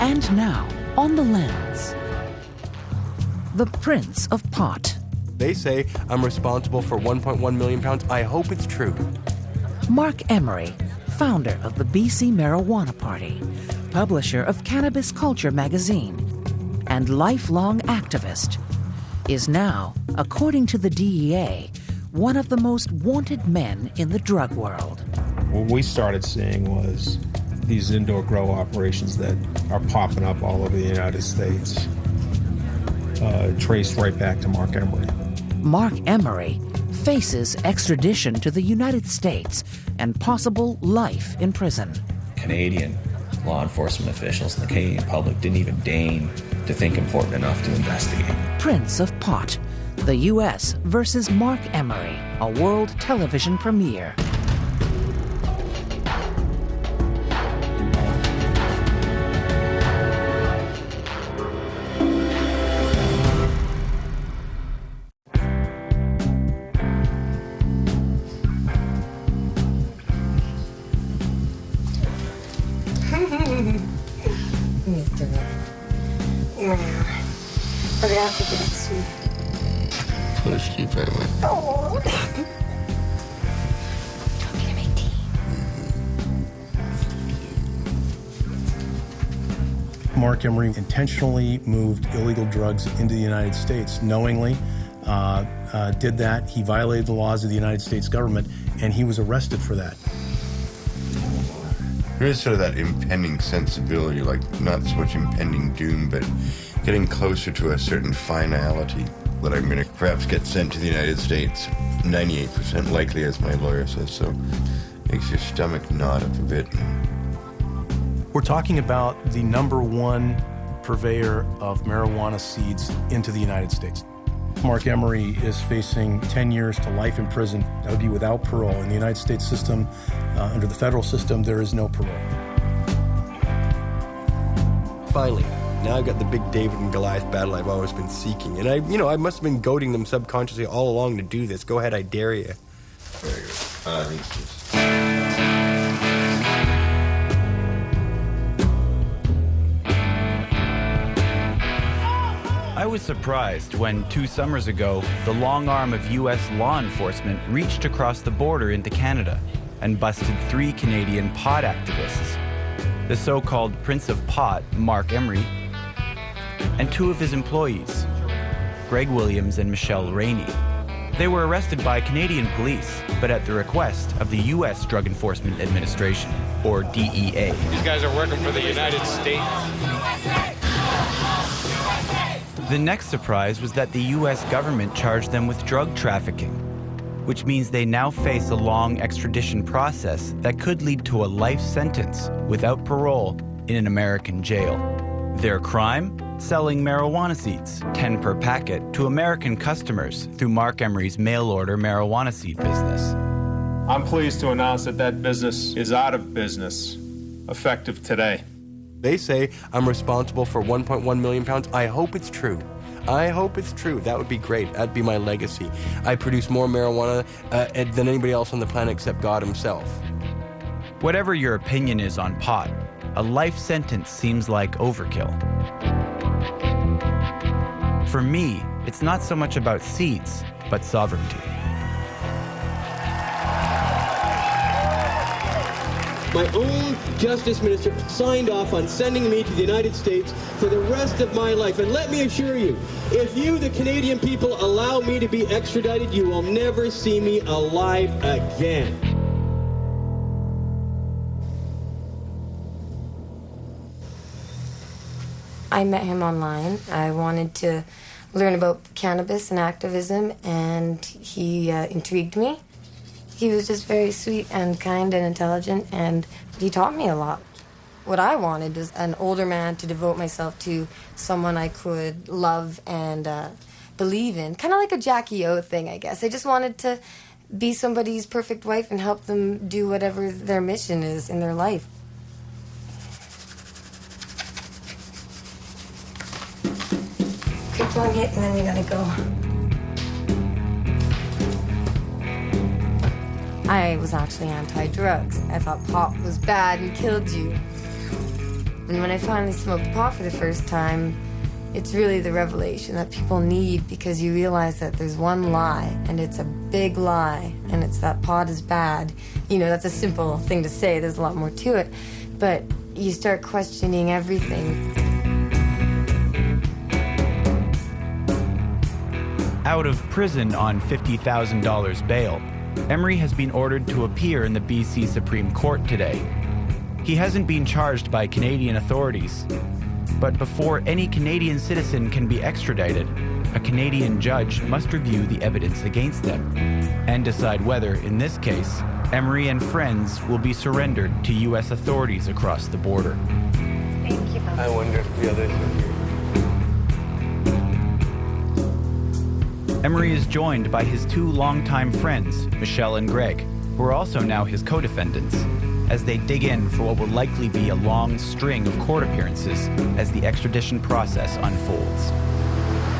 And now, on the lens, the Prince of Pot. They say I'm responsible for 1.1 million pounds. I hope it's true. Marc Emory, founder of the BC Marijuana Party, publisher of Cannabis Culture magazine, and lifelong activist, is now, according to the DEA, one of the most wanted men in the drug world. What we started seeing was these indoor grow operations that are popping up all over the United States, traced right back to Marc Emory. Marc Emory faces extradition to the United States and possible life in prison. Canadian law enforcement officials and the Canadian public didn't even deign to think important enough to investigate. Prince of Pot, the U.S. versus Marc Emory, a world television premiere. Mr. We're gonna have to get it sweet. Put a sleep right away. Oh. I'm gonna make tea. Marc Emory intentionally moved illegal drugs into the United States, knowingly did that. He violated the laws of the United States government, and he was arrested for that. There is sort of that impending sensibility, like not so much impending doom, but getting closer to a certain finality that I'm going to perhaps get sent to the United States. 98% likely, as my lawyer says, so makes your stomach knot up a bit. We're talking about the #1 purveyor of marijuana seeds into the United States. Marc Emory is facing 10 years to life in prison. That would be without parole. In the United States system, under the federal system, there is no parole. Finally, now I've got the big David and Goliath battle I've always been seeking. And I must have been goading them subconsciously all along to do this. Go ahead, I dare you. Very good. I think it's I was surprised when 2 summers ago, the long arm of U.S. law enforcement reached across the border into Canada and busted 3 Canadian pot activists, the so-called Prince of Pot, Marc Emory, and 2 of his employees, Greg Williams and Michelle Rainey. They were arrested by Canadian police, but at the request of the U.S. Drug Enforcement Administration, or DEA. These guys are working for the United States. The next surprise was that the U.S. government charged them with drug trafficking, which means they now face a long extradition process that could lead to a life sentence without parole in an American jail. Their crime? Selling marijuana seeds, 10 per packet, to American customers through Marc Emory's mail-order marijuana seed business. I'm pleased to announce that that business is out of business, effective today. They say I'm responsible for 1.1 million pounds. I hope it's true. I hope it's true. That would be great. That'd be my legacy. I produce more marijuana than anybody else on the planet except God himself. Whatever your opinion is on pot, a life sentence seems like overkill. For me, it's not so much about seeds, but sovereignty. My own justice minister signed off on sending me to the United States for the rest of my life. And let me assure you, if you, the Canadian people, allow me to be extradited, you will never see me alive again. I met him online. I wanted to learn about cannabis and activism, and he intrigued me. He was just very sweet and kind and intelligent, and he taught me a lot. What I wanted was an older man to devote myself to, someone I could love and believe in. Kind of like a Jackie O thing, I guess. I just wanted to be somebody's perfect wife and help them do whatever their mission is in their life. Quick one hit and then we gotta go. I was actually anti-drugs. I thought pot was bad and killed you. And when I finally smoked pot for the first time, it's really the revelation that people need, because you realize that there's one lie, and it's a big lie, and it's that pot is bad. You know, that's a simple thing to say. There's a lot more to it. But you start questioning everything. Out of prison on $50,000 bail, Emery has been ordered to appear in the BC Supreme Court today. He hasn't been charged by Canadian authorities, but before any Canadian citizen can be extradited, a Canadian judge must review the evidence against them and decide whether, in this case, Emery and friends will be surrendered to U.S. authorities across the border. Thank you. I wonder if the others are here. Emery is joined by his two longtime friends, Michelle and Greg, who are also now his co-defendants, as they dig in for what will likely be a long string of court appearances as the extradition process unfolds.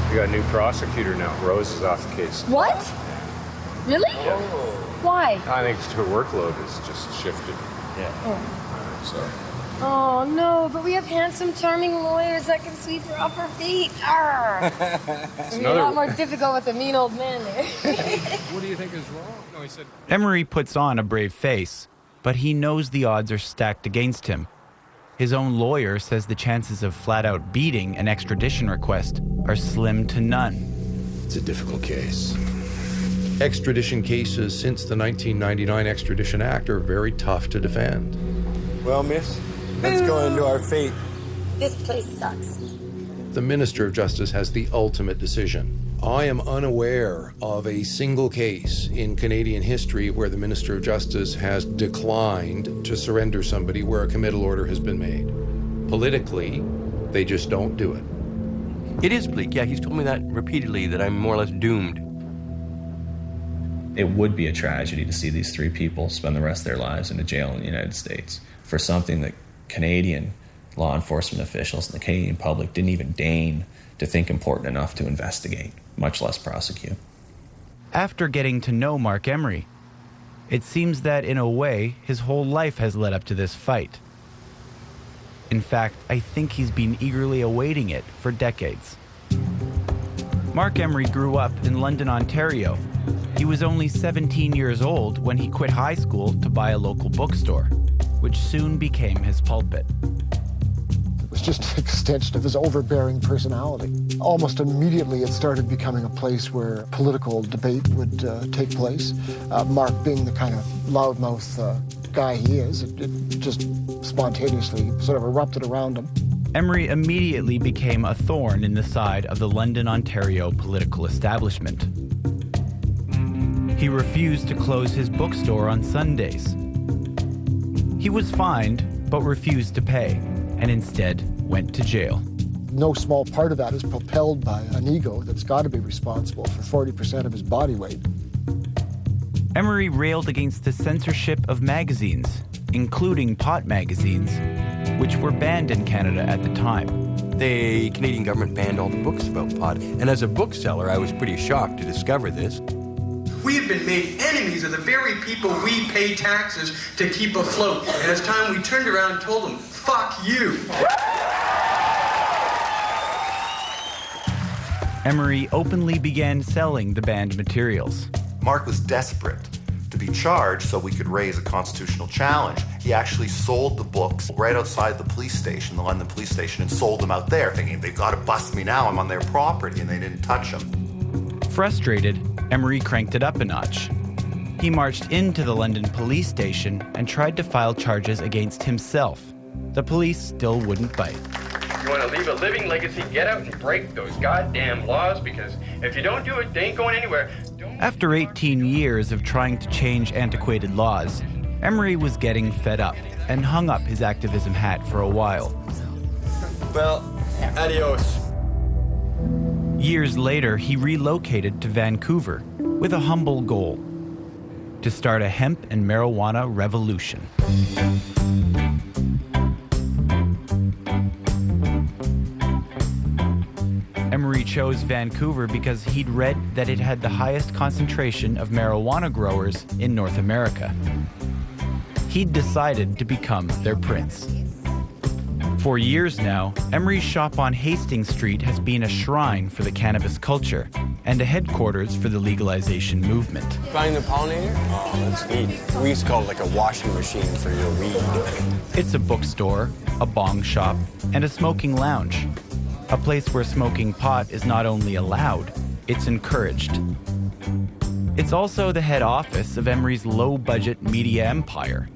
We got a new prosecutor now. Rose is off the case. What? Really? Yeah. Why? I think her workload has just shifted. Oh. So. Oh, no, but we have handsome, charming lawyers that can sweep her off her feet. It's a lot more difficult with a mean old man there. What do you think is wrong? No, he said. Emery puts on a brave face, but he knows the odds are stacked against him. His own lawyer says the chances of flat-out beating an extradition request are slim to none. It's a difficult case. Extradition cases since the 1999 Extradition Act are very tough to defend. Well, miss, let's go into our fate. This place sucks. The Minister of Justice has the ultimate decision. I am unaware of a single case in Canadian history where the Minister of Justice has declined to surrender somebody where a committal order has been made. Politically, they just don't do it. It is bleak. Yeah, he's told me that repeatedly, that I'm more or less doomed. It would be a tragedy to see these three people spend the rest of their lives in a jail in the United States for something that Canadian law enforcement officials and the Canadian public didn't even deign to think important enough to investigate, much less prosecute. After getting to know Marc Emory, it seems that in a way, his whole life has led up to this fight. In fact, I think he's been eagerly awaiting it for decades. Marc Emory grew up in London, Ontario. He was only 17 years old when he quit high school to buy a local bookstore, which soon became his pulpit. It was just an extension of his overbearing personality. Almost immediately, it started becoming a place where political debate would take place. Marc being the kind of loudmouth guy he is, it just spontaneously sort of erupted around him. Emery immediately became a thorn in the side of the London, Ontario political establishment. He refused to close his bookstore on Sundays. He was fined, but refused to pay, and instead went to jail. No small part of that is propelled by an ego that's got to be responsible for 40% of his body weight. Emery railed against the censorship of magazines, including pot magazines, which were banned in Canada at the time. The Canadian government banned all the books about pot, and as a bookseller, I was pretty shocked to discover this. We have been made enemies of the very people we pay taxes to keep afloat. And it's time we turned around and told them, fuck you. Emery openly began selling the banned materials. Marc was desperate to be charged so we could raise a constitutional challenge. He actually sold the books right outside the police station, the London police station, and sold them out there, thinking they've got to bust me now, I'm on their property, and they didn't touch them. Frustrated, Emery cranked it up a notch. He marched into the London police station and tried to file charges against himself. The police still wouldn't bite. You want to leave a living legacy, get out and break those goddamn laws, because if you don't do it, they ain't going anywhere. After 18 years of trying to change antiquated laws, Emery was getting fed up and hung up his activism hat for a while. Well, adios. Years later, he relocated to Vancouver with a humble goal: to start a hemp and marijuana revolution. Emery chose Vancouver because he'd read that it had the highest concentration of marijuana growers in North America. He'd decided to become their prince. For years now, Emery's shop on Hastings Street has been a shrine for the cannabis culture and a headquarters for the legalization movement. Find the pollinator? Oh, that's neat. We used to call it like a washing machine for your weed. It's a bookstore, a bong shop, and a smoking lounge. A place where smoking pot is not only allowed, it's encouraged. It's also the head office of Emery's low-budget media empire.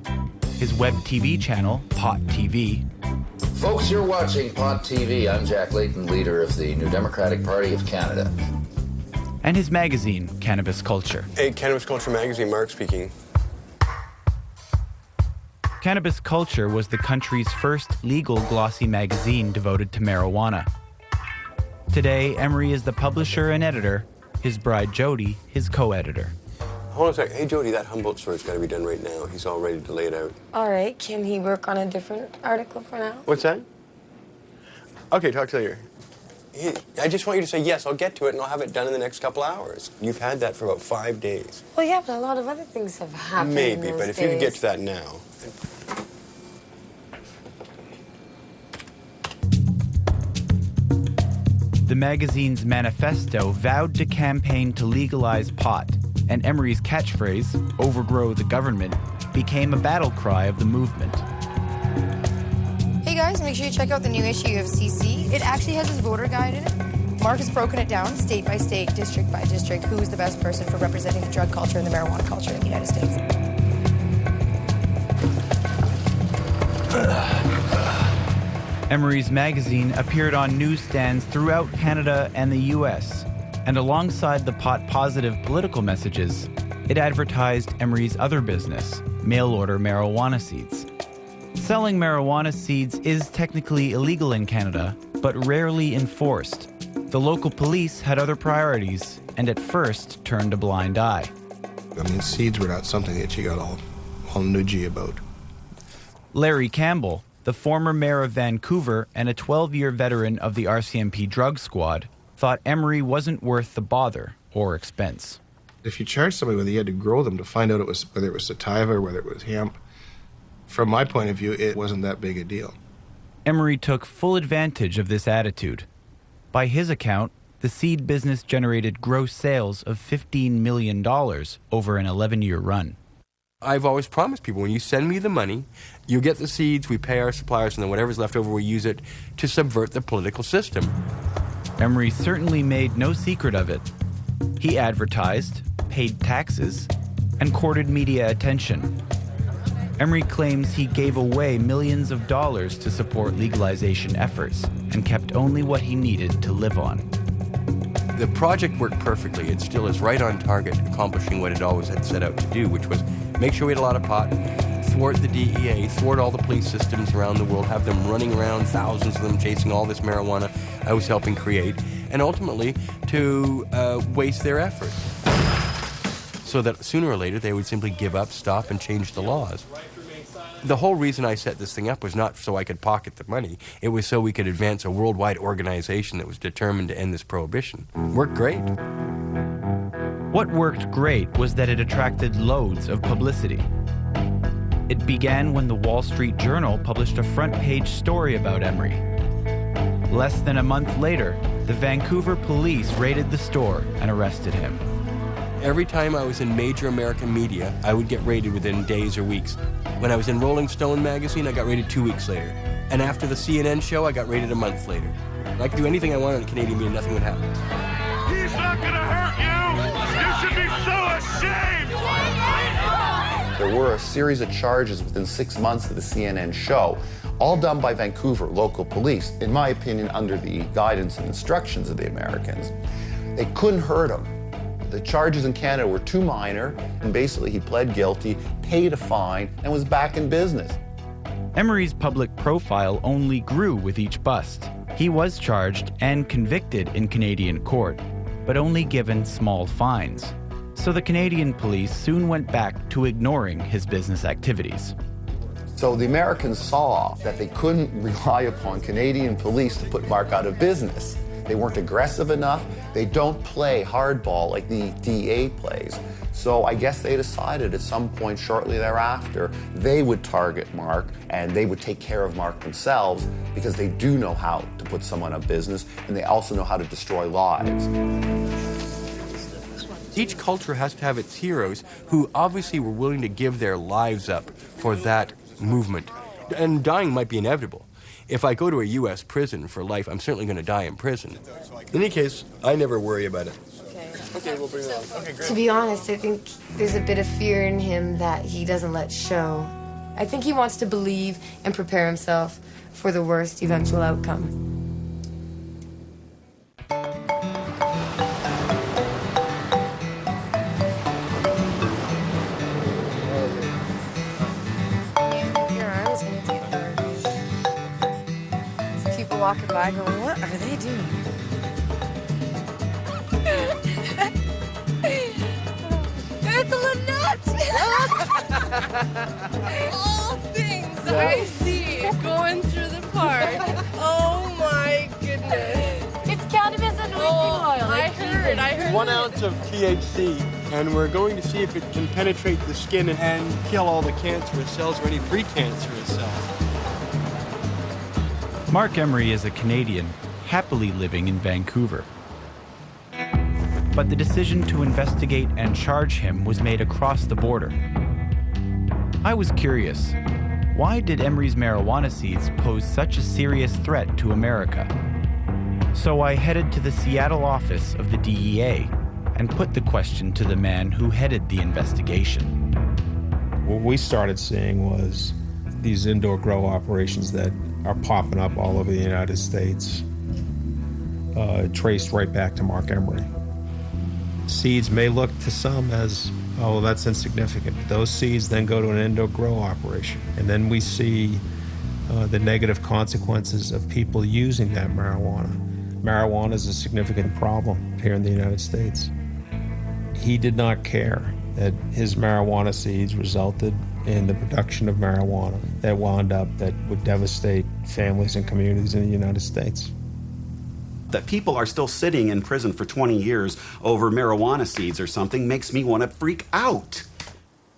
His web TV channel, Pot TV. Folks, you're watching Pot TV. I'm Jack Layton, leader of the New Democratic Party of Canada. And his magazine, Cannabis Culture. Hey, Cannabis Culture magazine, Mark speaking. Cannabis Culture was the country's first legal glossy magazine devoted to marijuana. Today, Emery is the publisher and editor, his bride Jody, his co-editor. Hold on a sec. Hey, Jody, that Humboldt story's got to be done right now. He's all ready to lay it out. All right, can he work on a different article for now? What's that? Okay, talk to you later. I just want you to say, yes, I'll get to it, and I'll have it done in the next couple hours. You've had that for about 5 days. Well, yeah, but a lot of other things have happened. Maybe, in but those if you could get days. to that now. The magazine's manifesto vowed to campaign to legalize pot, and Emery's catchphrase, overgrow the government, became a battle cry of the movement. Hey guys, make sure you check out the new issue of CC. It actually has his voter guide in it. Mark has broken it down state by state, district by district, who is the best person for representing the drug culture and the marijuana culture in the United States. Emery's magazine appeared on newsstands throughout Canada and the US, and alongside the pot-positive political messages, it advertised Emery's other business, mail-order marijuana seeds. Selling marijuana seeds is technically illegal in Canada, but rarely enforced. The local police had other priorities, and at first turned a blind eye. I mean, seeds were not something that you got all nudgy about. Larry Campbell, the former mayor of Vancouver and a 12-year veteran of the RCMP drug squad, thought Emery wasn't worth the bother or expense. If you charged somebody whether you had to grow them to find out whether it was sativa or whether it was hemp, from my point of view, it wasn't that big a deal. Emery took full advantage of this attitude. By his account, the seed business generated gross sales of $15 million over an 11-year run. I've always promised people, when you send me the money, you get the seeds, we pay our suppliers, and then whatever's left over, we use it to subvert the political system. Emery certainly made no secret of it. He advertised, paid taxes, and courted media attention. Emery claims he gave away millions of dollars to support legalization efforts and kept only what he needed to live on. The project worked perfectly. It still is right on target, accomplishing what it always had set out to do, which was make sure we had a lot of pot, thwart the DEA, thwart all the police systems around the world, have them running around, thousands of them chasing all this marijuana I was helping create, and ultimately to waste their effort. So that sooner or later they would simply give up, stop, and change the laws. The whole reason I set this thing up was not so I could pocket the money. It was so we could advance a worldwide organization that was determined to end this prohibition. Worked great. What worked great was that it attracted loads of publicity. It began when the Wall Street Journal published a front-page story about Emery. Less than a month later, the Vancouver police raided the store and arrested him. Every time I was in major American media, I would get raided within days or weeks. When I was in Rolling Stone magazine, I got raided 2 weeks later. And after the CNN show, I got raided a month later. I could do anything I wanted in the Canadian media, nothing would happen. He's not gonna hurt you! You should be so ashamed! There were a series of charges within 6 months of the CNN show, all done by Vancouver local police, in my opinion, under the guidance and instructions of the Americans. They couldn't hurt him. The charges in Canada were too minor, and basically he pled guilty, paid a fine, and was back in business. Emery's public profile only grew with each bust. He was charged and convicted in Canadian court, but only given small fines. So the Canadian police soon went back to ignoring his business activities. So the Americans saw that they couldn't rely upon Canadian police to put Mark out of business. They weren't aggressive enough. They don't play hardball like the DA plays. So I guess they decided at some point shortly thereafter, they would target Marc and they would take care of Marc themselves because they do know how to put someone out of business and they also know how to destroy lives. Each culture has to have its heroes who obviously were willing to give their lives up for that movement. And dying might be inevitable. If I go to a U.S. prison for life, I'm certainly going to die in prison. In any case, I never worry about it. Okay, we'll bring it on. Okay, great. To be honest, I think there's a bit of fear in him that he doesn't let show. I think he wants to believe and prepare himself for the worst eventual outcome. Your arm's gonna take the There's people walking by going, what are they doing? It's Lynette! All things I see going through the park. Oh my goodness. It's cannabis and oil. I heard. 1 ounce of THC, and we're going to see if it can penetrate the skin and kill all the cancerous cells or any precancerous cells. Marc Emory is a Canadian, happily living in Vancouver. But the decision to investigate and charge him was made across the border. I was curious, why did Emery's marijuana seeds pose such a serious threat to America? So I headed to the Seattle office of the DEA and put the question to the man who headed the investigation. What we started seeing was these indoor grow operations that are popping up all over the United States, traced right back to Marc Emory. Seeds may look to some as, oh, that's insignificant. Those seeds then go to an indoor grow operation. And then we see the negative consequences of people using that marijuana. Marijuana is a significant problem here in the United States. He did not care that his marijuana seeds resulted in the production of marijuana that would devastate families and communities in the United States. That people are still sitting in prison for 20 years over marijuana seeds or something makes me want to freak out.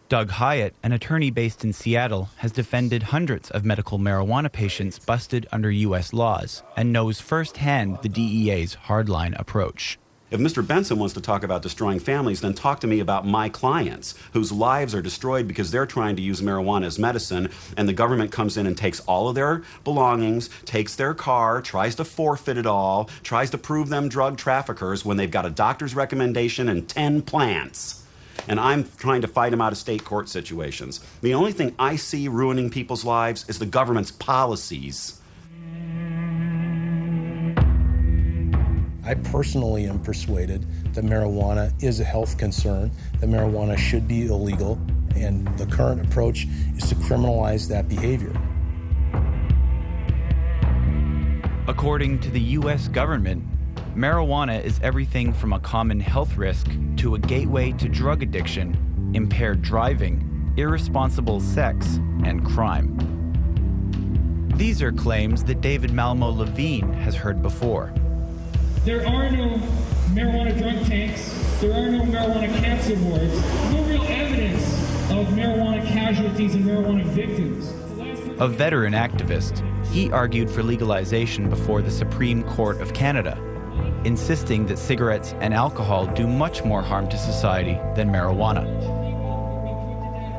Doug Hyatt, an attorney based in Seattle, has defended hundreds of medical marijuana patients busted under U.S. laws and knows firsthand the DEA's hardline approach. If Mr. Benson wants to talk about destroying families, then talk to me about my clients whose lives are destroyed because they're trying to use marijuana as medicine, and the government comes in and takes all of their belongings, takes their car, tries to forfeit it all, tries to prove them drug traffickers when they've got a doctor's recommendation and 10 plants. And I'm trying to fight them out of state court situations. The only thing I see ruining people's lives is the government's policies. I personally am persuaded that marijuana is a health concern, that marijuana should be illegal, and the current approach is to criminalize that behavior. According to the U.S. government, marijuana is everything from a common health risk to a gateway to drug addiction, impaired driving, irresponsible sex, and crime. These are claims that David Malmo Levine has heard before. There are no marijuana drug tanks. There are no marijuana cancer wards. No real evidence of marijuana casualties and marijuana victims. A veteran activist, he argued for legalization before the Supreme Court of Canada, insisting that cigarettes and alcohol do much more harm to society than marijuana.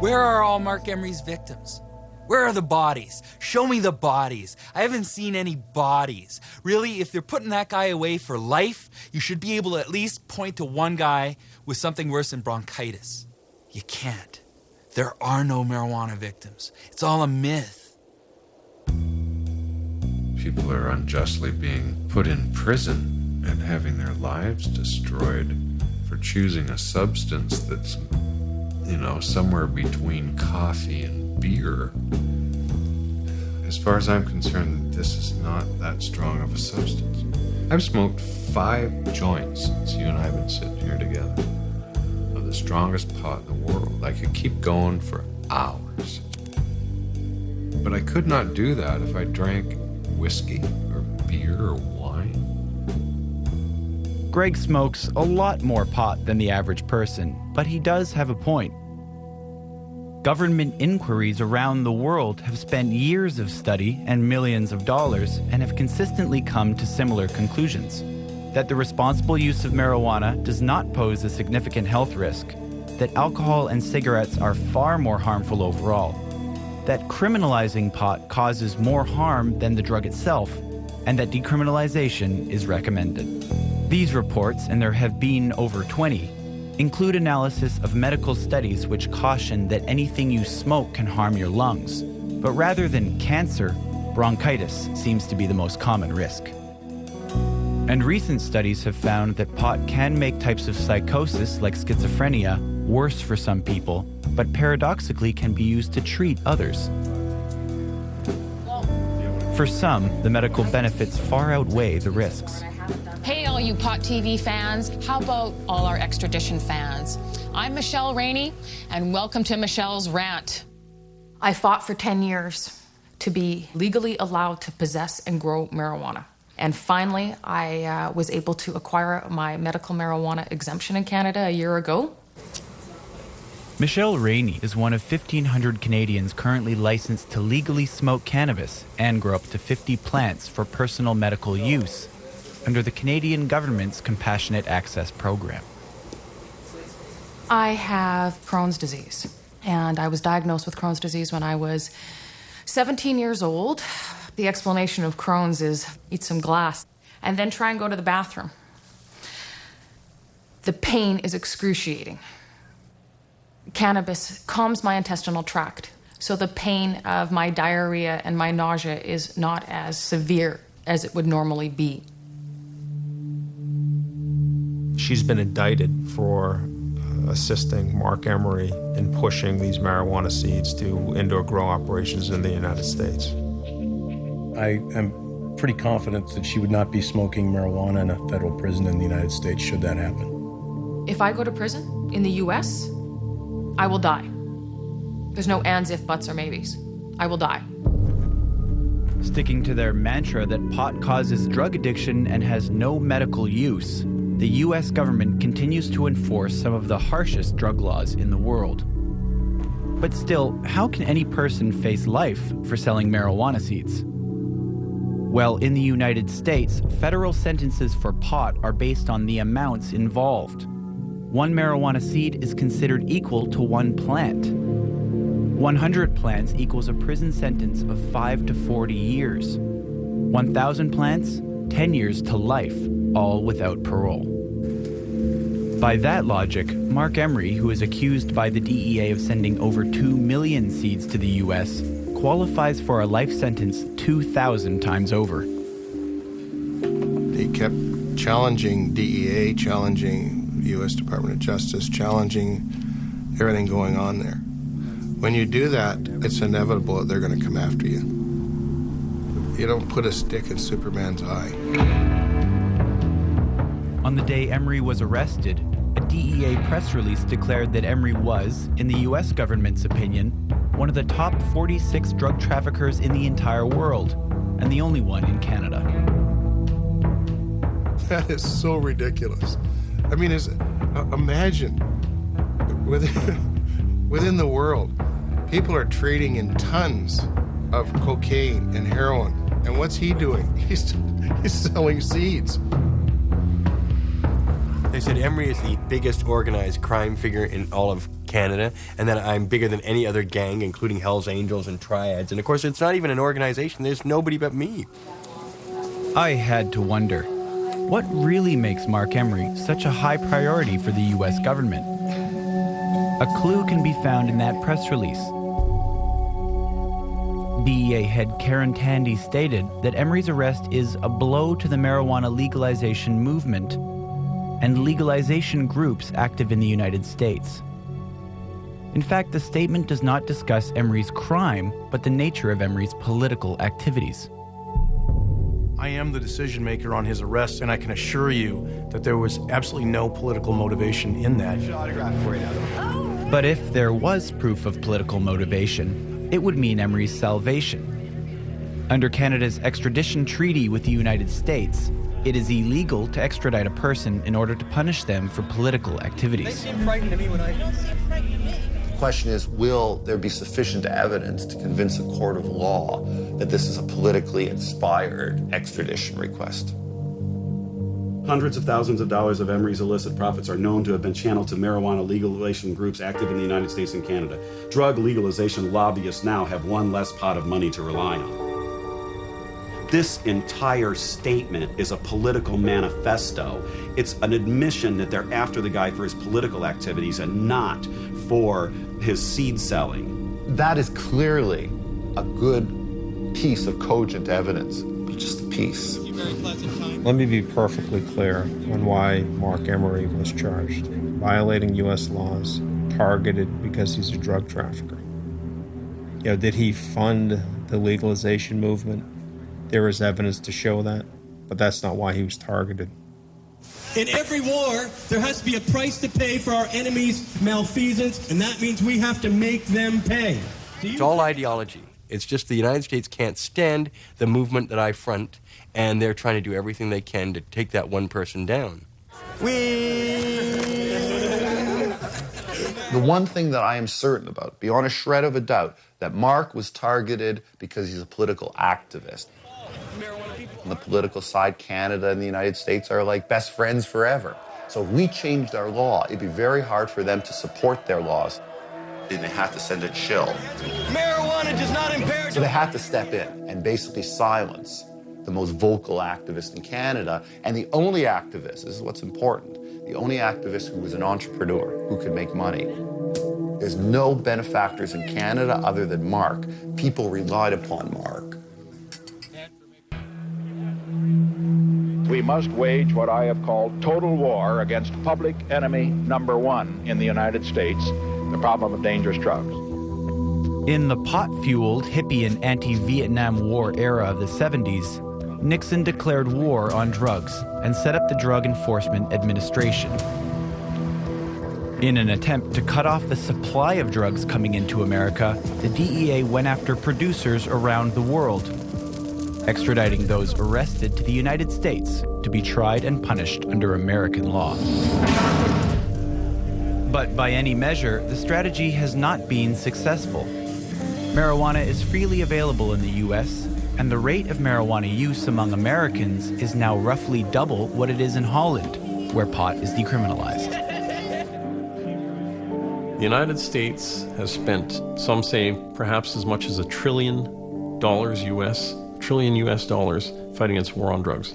Where are all Marc Emery's victims? Where are the bodies? Show me the bodies. I haven't seen any bodies. Really, if they're putting that guy away for life, you should be able to at least point to one guy with something worse than bronchitis. You can't. There are no marijuana victims. It's all a myth. People are unjustly being put in prison and having their lives destroyed for choosing a substance that's, somewhere between coffee and beer. As far as I'm concerned, this is not that strong of a substance. I've smoked 5 joints since you and I have been sitting here together of the strongest pot in the world. I could keep going for hours. But I could not do that if I drank whiskey or beer or wine. Greg smokes a lot more pot than the average person, but he does have a point. Government inquiries around the world have spent years of study and millions of dollars and have consistently come to similar conclusions. That the responsible use of marijuana does not pose a significant health risk, that alcohol and cigarettes are far more harmful overall, that criminalizing pot causes more harm than the drug itself, and that decriminalization is recommended. These reports, and there have been over 20, include analysis of medical studies which caution that anything you smoke can harm your lungs. But rather than cancer, bronchitis seems to be the most common risk. And recent studies have found that pot can make types of psychosis like schizophrenia worse for some people, but paradoxically can be used to treat others. For some, the medical benefits far outweigh the risks. Hey, all you Pot TV fans. How about all our extradition fans? I'm Michelle Rainey, and welcome to Michelle's Rant. I fought for 10 years to be legally allowed to possess and grow marijuana. And finally, I was able to acquire my medical marijuana exemption in Canada a year ago. Michelle Rainey is one of 1,500 Canadians currently licensed to legally smoke cannabis and grow up to 50 plants for personal medical use under the Canadian government's Compassionate Access Program. I have Crohn's disease, and I was diagnosed with Crohn's disease when I was 17 years old. The explanation of Crohn's is eat some glass and then try and go to the bathroom. The pain is excruciating. Cannabis calms my intestinal tract, so the pain of my diarrhea and my nausea is not as severe as it would normally be. She's been indicted for assisting Marc Emory in pushing these marijuana seeds to indoor grow operations in the United States. I am pretty confident that she would not be smoking marijuana in a federal prison in the United States should that happen. If I go to prison in the U.S., I will die. There's no ands, if, buts, or maybes. I will die. Sticking to their mantra that pot causes drug addiction and has no medical use, the U.S. government continues to enforce some of the harshest drug laws in the world. But still, how can any person face life for selling marijuana seeds? Well, in the United States, federal sentences for pot are based on the amounts involved. One marijuana seed is considered equal to one plant. 100 plants equals a prison sentence of 5 to 40 years. 1,000 plants, 10 years to life, all without parole. By that logic, Marc Emory, who is accused by the DEA of sending over 2 million seeds to the U.S., qualifies for a life sentence 2,000 times over. He kept challenging DEA, challenging U.S. Department of Justice, challenging everything going on there. When you do that, it's inevitable that they're going to come after you. You don't put a stick in Superman's eye. On the day Emery was arrested, a DEA press release declared that Emery was, in the U.S. government's opinion, one of the top 46 drug traffickers in the entire world, and the only one in Canada. That is so ridiculous. I mean, imagine, within the world, people are trading in tons of cocaine and heroin. And what's he doing? He's selling seeds. They said Emery is the biggest organized crime figure in all of Canada, and that I'm bigger than any other gang, including Hell's Angels and Triads. And of course, it's not even an organization. There's nobody but me. I had to wonder, what really makes Marc Emory such a high priority for the U.S. government? A clue can be found in that press release. DEA head Karen Tandy stated that Emery's arrest is a blow to the marijuana legalization movement and legalization groups active in the United States. In fact, the statement does not discuss Emery's crime, but the nature of Emery's political activities. I am the decision maker on his arrest, and I can assure you that there was absolutely no political motivation in that. But if there was proof of political motivation, it would mean Emery's salvation. Under Canada's extradition treaty with the United States, it is illegal to extradite a person in order to punish them for political activities. They seem frightened to me when I... The question is, will there be sufficient evidence to convince a court of law that this is a politically inspired extradition request? Hundreds of thousands of dollars of Emery's illicit profits are known to have been channeled to marijuana legalization groups active in the United States and Canada. Drug legalization lobbyists now have one less pot of money to rely on. This entire statement is a political manifesto. It's an admission that they're after the guy for his political activities and not for his seed selling. That is clearly a good piece of cogent evidence, but just a piece. Let me be perfectly clear on why Marc Emory was charged. Violating U.S. laws, targeted because he's a drug trafficker. Did he fund the legalization movement? There is evidence to show that, but that's not why he was targeted. In every war, there has to be a price to pay for our enemies' malfeasance, and that means we have to make them pay. It's all ideology. It's just the United States can't stand the movement that I front, and they're trying to do everything they can to take that one person down. The one thing that I am certain about, beyond a shred of a doubt, that Marc was targeted because he's a political activist. On the political side, Canada and the United States are like best friends forever. So if we changed our law, it'd be very hard for them to support their laws. They had to send a chill. Marijuana does not impair... So they had to step in and basically silence the most vocal activist in Canada, and the only activist, this is what's important, the only activist who was an entrepreneur, who could make money. There's no benefactors in Canada other than Marc. People relied upon Marc. We must wage what I have called total war against public enemy number one in the United States, the problem of dangerous drugs. In the pot-fueled hippie and anti-Vietnam War era of the 70s, Nixon declared war on drugs and set up the Drug Enforcement Administration. In an attempt to cut off the supply of drugs coming into America, the DEA went after producers around the world, extraditing those arrested to the United States to be tried and punished under American law. But by any measure, the strategy has not been successful. Marijuana is freely available in the U.S., and the rate of marijuana use among Americans is now roughly double what it is in Holland, where pot is decriminalized. The United States has spent, some say, perhaps as much as $1 trillion US dollars fighting its war on drugs.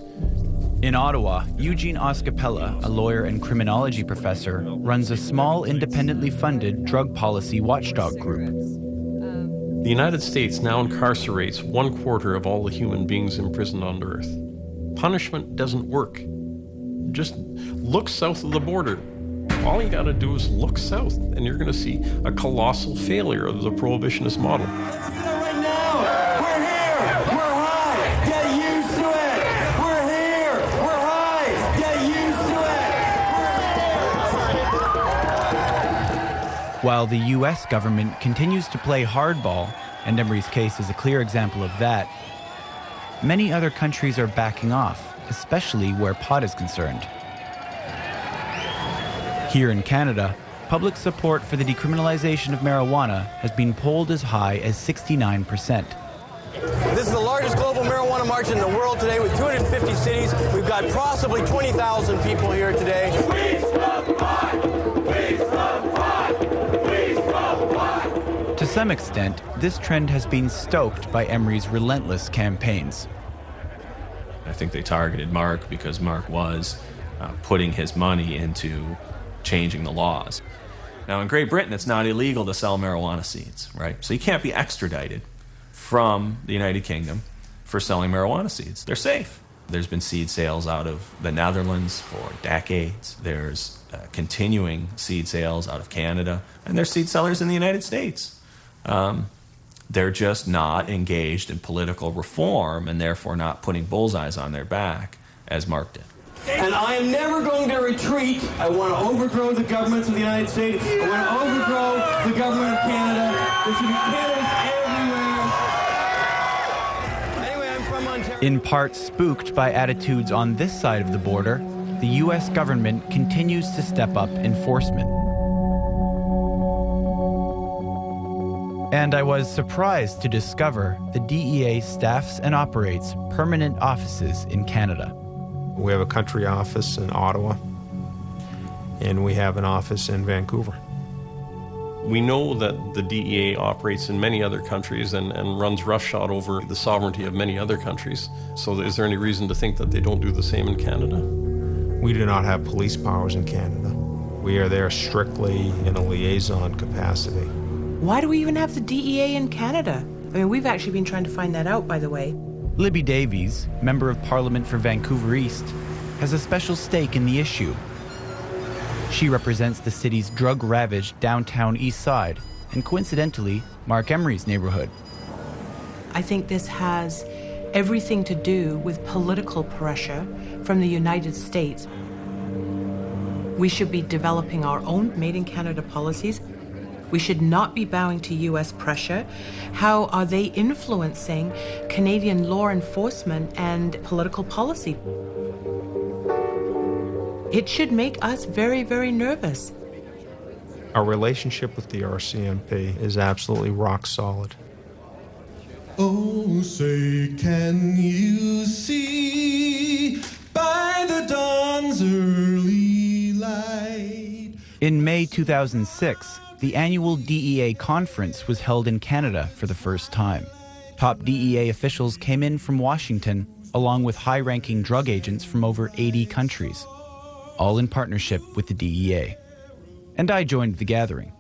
In Ottawa, Eugene Oscapella, a lawyer and criminology professor, runs a small, independently funded drug policy watchdog group. The United States now incarcerates 1/4 of all the human beings imprisoned on Earth. Punishment doesn't work. Just look south of the border. All you gotta do is look south, and you're gonna see a colossal failure of the prohibitionist model. While the U.S. government continues to play hardball, and Emery's case is a clear example of that, many other countries are backing off, especially where pot is concerned. Here in Canada, public support for the decriminalization of marijuana has been polled as high as 69%. This is the largest global marijuana march in the world today with 250 cities. We've got possibly 20,000 people here today. We smoke pot! We smoke pot! We smoke pot! To some extent, this trend has been stoked by Emery's relentless campaigns. I think they targeted Marc because Marc was putting his money into changing the laws. Now, in Great Britain, it's not illegal to sell marijuana seeds, right? So you can't be extradited from the United Kingdom for selling marijuana seeds. They're safe. There's been seed sales out of the Netherlands for decades. There's continuing seed sales out of Canada. And there's seed sellers in the United States. They're just not engaged in political reform and therefore not putting bullseyes on their back as Marc did. And I am never going to retreat. I want to overthrow the governments of the United States. I want to overthrow the government of Canada. There should be candidates everywhere. Anyway, I'm from Ontario. In part spooked by attitudes on this side of the border, the U.S. government continues to step up enforcement. And I was surprised to discover the DEA staffs and operates permanent offices in Canada. We have a country office in Ottawa, and we have an office in Vancouver. We know that the DEA operates in many other countries and runs roughshod over the sovereignty of many other countries. So is there any reason to think that they don't do the same in Canada? We do not have police powers in Canada. We are there strictly in a liaison capacity. Why do we even have the DEA in Canada? I mean, we've actually been trying to find that out, by the way. Libby Davies, Member of Parliament for Vancouver East, has a special stake in the issue. She represents the city's drug-ravaged downtown east side, and coincidentally, Marc Emery's neighborhood. I think this has everything to do with political pressure from the United States. We should be developing our own made-in-Canada policies. We should not be bowing to U.S. pressure. How are they influencing Canadian law enforcement and political policy? It should make us very, very nervous. Our relationship with the RCMP is absolutely rock solid. Oh, say, can you see by the dawn's early light? In May 2006, the annual DEA conference was held in Canada for the first time. Top DEA officials came in from Washington, along with high-ranking drug agents from over 80 countries, all in partnership with the DEA. And I joined the gathering.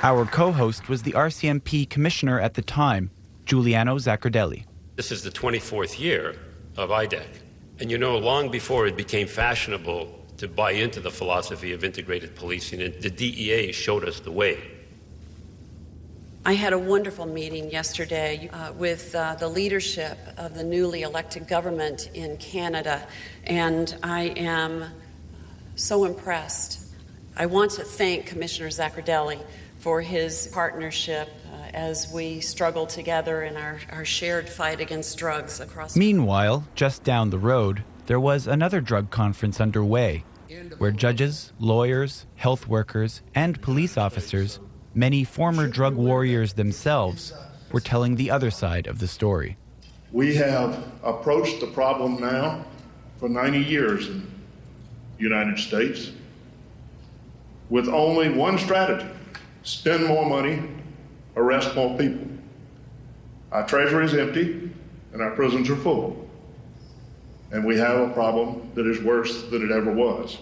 Our co-host was the RCMP commissioner at the time, Giuliano Zaccardelli. This is the 24th year of IDEC. And you know, long before it became fashionable to buy into the philosophy of integrated policing, the DEA showed us the way. I had a wonderful meeting yesterday with the leadership of the newly elected government in Canada, and I am so impressed. I want to thank Commissioner Zaccardelli for his partnership as we struggle together in our shared fight against drugs across. Meanwhile, just down the road, there was another drug conference underway, where judges, lawyers, health workers, and police officers, many former drug warriors themselves, were telling the other side of the story. We have approached the problem now for 90 years in the United States with only one strategy: spend more money, arrest more people. Our treasury is empty and our prisons are full. And we have a problem that is worse than it ever was.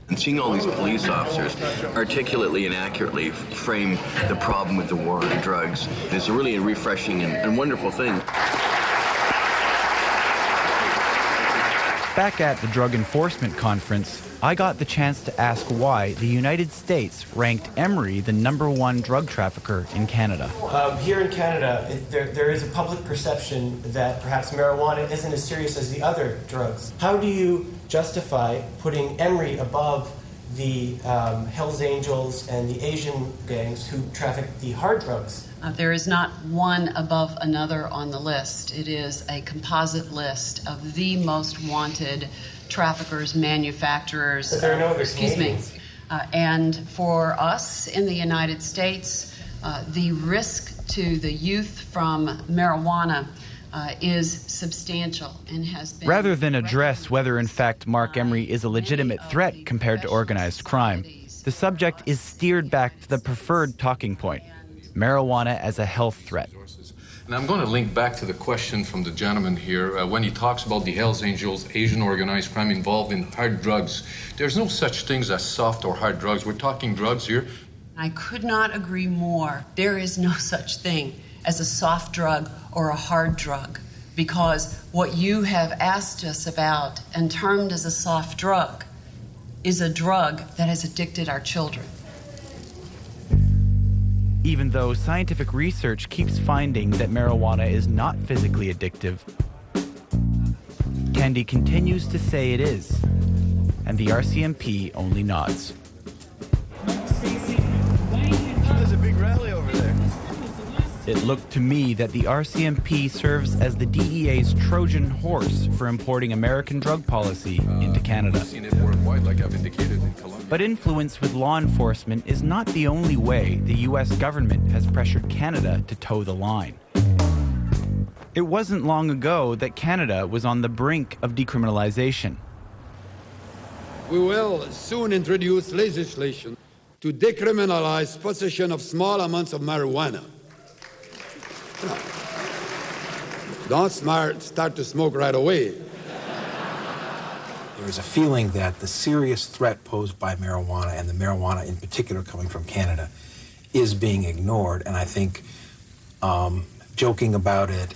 And seeing all these police officers articulately and accurately frame the problem with the war on drugs is really a refreshing and wonderful thing. Back at the Drug Enforcement Conference, I got the chance to ask why the United States ranked Emery the #1 drug trafficker in Canada. Here in Canada, there is a public perception that perhaps marijuana isn't as serious as the other drugs. How do you justify putting Emery above the Hells Angels and the Asian gangs who traffic the hard drugs? There is not one above another on the list. It is a composite list of the most wanted traffickers, manufacturers. But there are no other excuse me. And for us in the United States, the risk to the youth from marijuana is substantial and has been... Rather than address whether in fact Marc Emery is a legitimate threat compared to organized crime, the subject is steered back to the preferred talking point: marijuana as a health threat. And I'm going to link back to the question from the gentleman here. When he talks about the Hells Angels, Asian organized crime involved in hard drugs, there's no such things as soft or hard drugs. We're talking drugs here. I could not agree more. There is no such thing as a soft drug or a hard drug, because what you have asked us about and termed as a soft drug is a drug that has addicted our children. Even though scientific research keeps finding that marijuana is not physically addictive, Candy continues to say it is, and the RCMP only nods. Stacy, why It looked to me that the RCMP serves as the DEA's Trojan horse for importing American drug policy into Canada. I've seen it worldwide, like I've indicated in Colombia. But influence with law enforcement is not the only way the U.S. government has pressured Canada to toe the line. It wasn't long ago that Canada was on the brink of decriminalization. We will soon introduce legislation to decriminalize possession of small amounts of marijuana. Don't start to smoke right away. There is a feeling that the serious threat posed by marijuana, and the marijuana in particular coming from Canada, is being ignored, and I think joking about it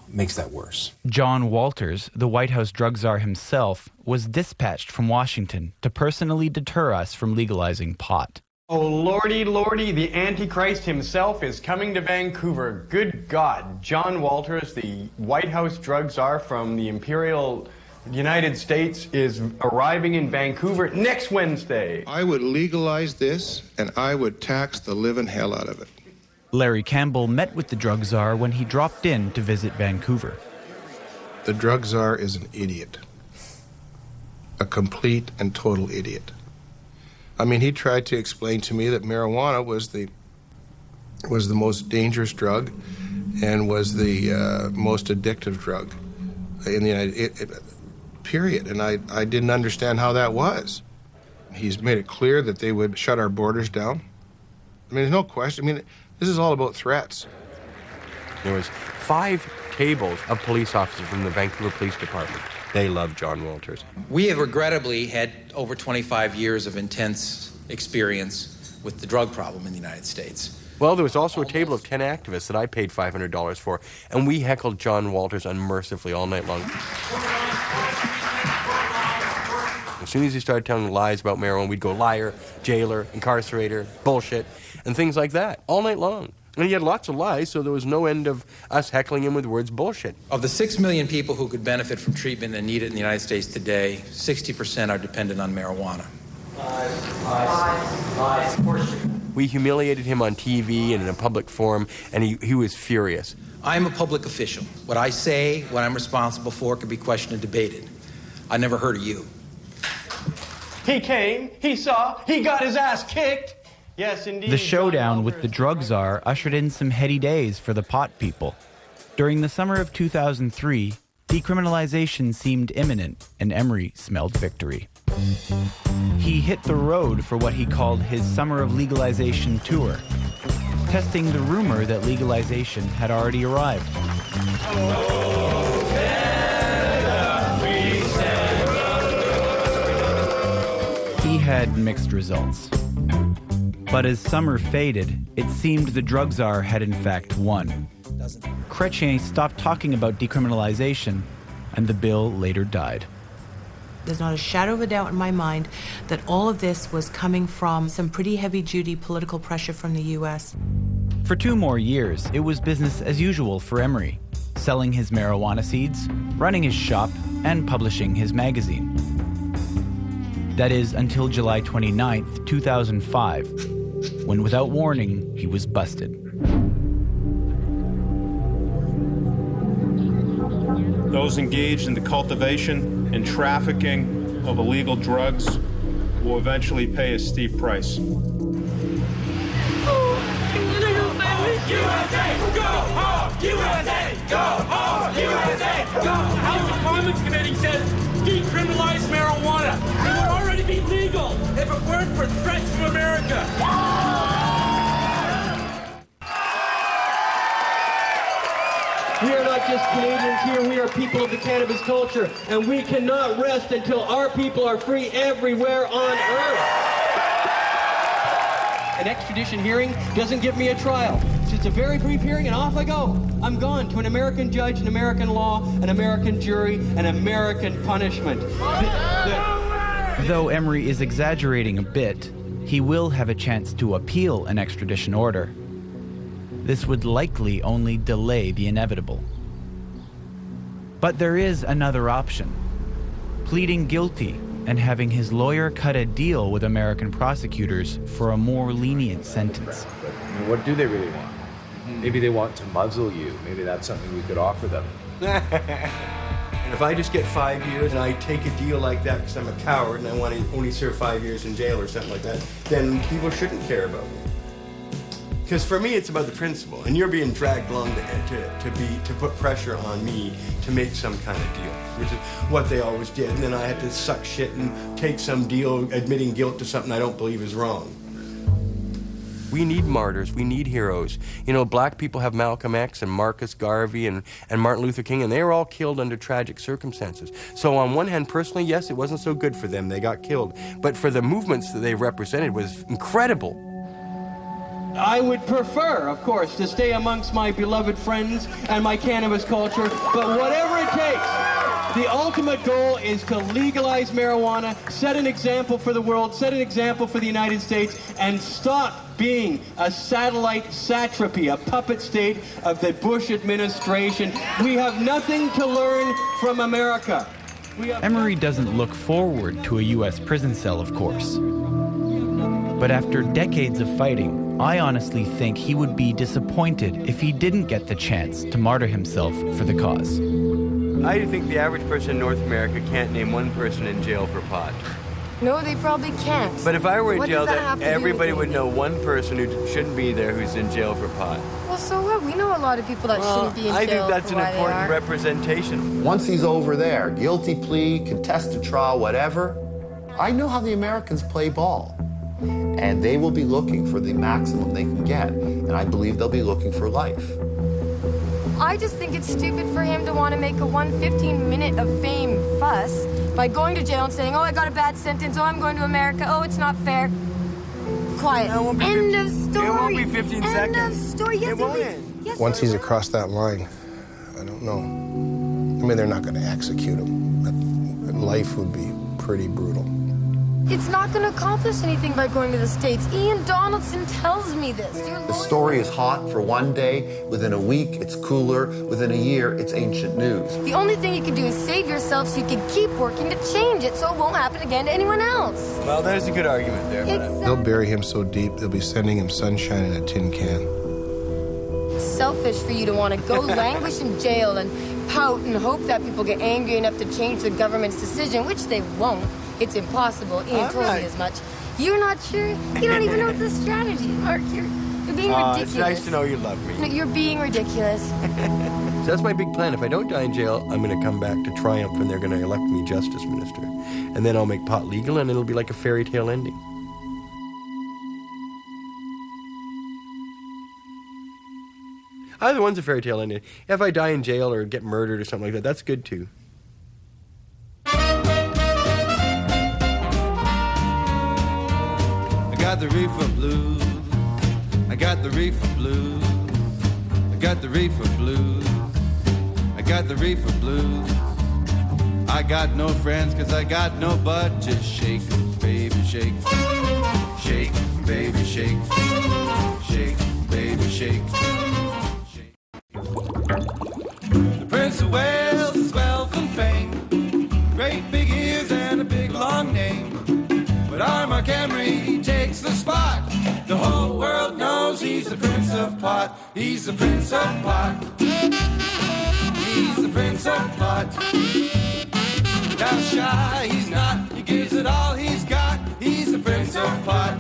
makes that worse. John Walters, the White House drug czar himself, was dispatched from Washington to personally deter us from legalizing pot. Oh, lordy, lordy, the Antichrist himself is coming to Vancouver. Good God. John Walters, the White House drug czar from the Imperial United States, is arriving in Vancouver next Wednesday. I would legalize this, and I would tax the living hell out of it. Larry Campbell met with the drug czar when he dropped in to visit Vancouver. The drug czar is an idiot. A complete and total idiot. I mean, he tried to explain to me that marijuana was the most dangerous drug and was the most addictive drug in the United period. And I didn't understand how that was. He's made it clear that they would shut our borders down. I mean, there's no question. I mean, this is all about threats. There was 5 tables of police officers from the Vancouver Police Department. They love John Walters. We have regrettably had over 25 years of intense experience with the drug problem in the United States. Well, there was also a table of 10 activists that I paid $500 for, and we heckled John Walters unmercifully all night long. As soon as he started telling lies about marijuana, we'd go liar, jailer, incarcerator, bullshit, and things like that, all night long. And he had lots of lies, so there was no end of us heckling him with words bullshit. Of the 6 million people who could benefit from treatment and need it in the United States today, 60% are dependent on marijuana. Lies. We humiliated him on TV and in a public forum, and he was furious. I'm a public official. What I say, what I'm responsible for, can be questioned and debated. I never heard of you. He came, he saw, he got his ass kicked. Yes, indeed. The showdown with the drug czar ushered in some heady days for the pot people. During the summer of 2003, decriminalization seemed imminent, and Emery smelled victory. He hit the road for what he called his Summer of Legalization tour, testing the rumor that legalization had already arrived. He had mixed results. But as summer faded, it seemed the drug czar had in fact won. Chrétien stopped talking about decriminalization, and the bill later died. There's not a shadow of a doubt in my mind that all of this was coming from some pretty heavy-duty political pressure from the U.S. For 2 more years, it was business as usual for Emery, selling his marijuana seeds, running his shop, and publishing his magazine. That is until July 29th, 2005, when without warning, he was busted. Those engaged in the cultivation and trafficking of illegal drugs will eventually pay a steep price. USA, go home! USA, go home! USA, go home! House Appointments Committee says decriminalize marijuana. It would already be legal if it weren't for threats from America. We are not just Canadians here, we are people of the cannabis culture, and we cannot rest until our people are free everywhere on earth. An extradition hearing doesn't give me a trial. It's just a very brief hearing and off I go. I'm gone to an American judge, an American law, an American jury, an American punishment. Though Emery is exaggerating a bit, he will have a chance to appeal an extradition order. This would likely only delay the inevitable. But there is another option: pleading guilty and having his lawyer cut a deal with American prosecutors for a more lenient sentence. What do they really want? Maybe they want to muzzle you. Maybe that's something we could offer them. And if I just get 5 years and I take a deal like that because I'm a coward and I want to only serve 5 years in jail or something like that, then people shouldn't care about me. Because for me, it's about the principle, and you're being dragged along to put pressure on me to make some kind of deal, which is what they always did. And then I had to suck shit and take some deal admitting guilt to something I don't believe is wrong. We need martyrs. We need heroes. You know, black people have Malcolm X and Marcus Garvey and Martin Luther King, and they were all killed under tragic circumstances. So on one hand, personally, yes, it wasn't so good for them. They got killed. But for the movements that they represented was incredible. I would prefer, of course, to stay amongst my beloved friends and my cannabis culture, but whatever it takes, the ultimate goal is to legalize marijuana, set an example for the world, set an example for the United States, and stop being a satellite satrapy, a puppet state of the Bush administration. We have nothing to learn from America. Emery doesn't look forward to a U.S. prison cell, of course. But after decades of fighting, I honestly think he would be disappointed if he didn't get the chance to martyr himself for the cause. I think the average person in North America can't name one person in jail for pot. No, they probably can't. But if I were in What jail, does that have to do everybody with would know one person who shouldn't be there who's in jail for pot. Well, so what? We know a lot of people that shouldn't be in jail. I think that's for an why they important are. representation. Once he's over there, guilty plea, contested trial, whatever, I know how the Americans play ball. And they will be looking for the maximum they can get. And I believe they'll be looking for life. I just think it's stupid for him to want to make a 1-15-minute of fame fuss by going to jail and saying, oh, I got a bad sentence, oh, I'm going to America, oh, it's not fair. Quiet. End of story. It won't be 15 seconds. End of story. Yes, it won't end. Yes, Once he's across that line, I don't know. I mean, they're not going to execute him. But life would be pretty brutal. It's not going to accomplish anything by going to the States. Ian Donaldson tells me this. The story is hot for one day. Within a week, it's cooler. Within a year, it's ancient news. The only thing you can do is save yourself so you can keep working to change it so it won't happen again to anyone else. Well, there's a good argument there. They'll bury him so deep, they'll be sending him sunshine in a tin can. It's selfish for you to want to go languish in jail and pout and hope that people get angry enough to change the government's decision, which they won't. It's impossible. Ian told me as much. You're not sure? You don't even know the strategy, Mark. You're being ridiculous. It's nice to know you love me. No, you're being ridiculous. So that's my big plan. If I don't die in jail, I'm going to come back to triumph and they're going to elect me justice minister. And then I'll make pot legal and it'll be like a fairy tale ending. Either one's a fairy tale ending. If I die in jail or get murdered or something like that, that's good too. I got the reefer blues. I got the reefer blues. I got the reefer blues. I got the reefer blues. I got no friends 'cause I got no budget. Shake, baby, shake. Shake, baby, shake. Shake, baby, shake. The Prince of Wales is wealth and fame. Great big ears and a big long name. But our Marc Emory takes the spot. The whole world knows he's the Prince of Pot. He's the Prince of Pot. He's the Prince of Pot. Now shy, he's not. He gives it all he's got. He's the Prince of Pot.